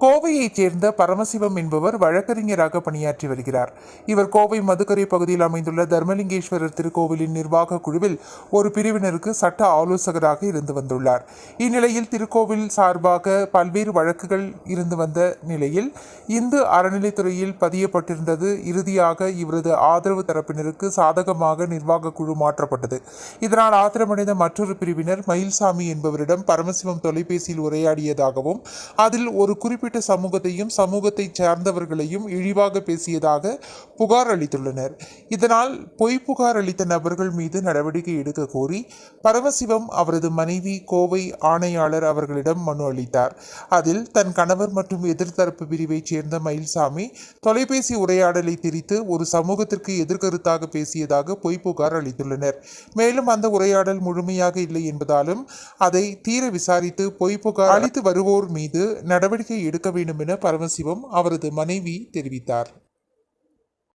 கோவையைச் சேர்ந்த பரமசிவம் என்பவர் வழக்கறிஞராக பணியாற்றி வருகிறார். இவர் கோவை மதுக்கரை பகுதியில் அமைந்துள்ள தர்மலிங்கேஸ்வரர் திருக்கோவிலின் நிர்வாக குழுவில் ஒரு பிரிவினருக்கு சட்ட ஆலோசகராக இருந்து வந்துள்ளார். இந்நிலையில் திருக்கோவில் சார்பாக பல்வேறு வழக்குகள் இருந்து வந்த நிலையில் இந்து அறநிலைத்துறையில் பதியப்பட்டிருந்தது. இறுதியாக இவரது ஆதரவு தரப்பினருக்கு சாதகமாக நிர்வாக குழு மாற்றப்பட்டது. இதனால் ஆத்திரமடைந்த மற்றொரு பிரிவினர் மயில்சாமி என்பவரிடம் பரமசிவம் தொலைபேசியில் உரையாடியதாகவும் அதில் ஒரு குறிப்பிட்ட சமூகத்தையும் சமூகத்தை சார்ந்தவர்களையும் இழிவாக பேசியதாக புகார் அளித்துள்ளனர். இதனால் பொய் புகார் அளித்த நபர்கள் மீது நடவடிக்கை எடுக்க கோரி பரமசிவம் அவரது மனைவி கோவை ஆணையாளர் அவர்களிடம் மனு அளித்தார். அதில் தன் கணவர் மற்றும் எதிர்த்தரப்பு பிரிவைச் சேர்ந்த மயில்சாமி தொலைபேசி உரையாடலை திரித்து ஒரு சமூகத்திற்கு எதிர்கருத்தாக பேசியதாக பொய் புகார் அளித்துள்ளனர். மேலும் அந்த உரையாடல் முழுமையாக இல்லை என்பதாலும் அதை தீர விசாரித்து பொய் புகார் அளித்து வருவோர் மீது நடவடிக்கை எடுக்க வேண்டும் என பரமசிவம் அவரது மனைவி தெரிவித்தார்.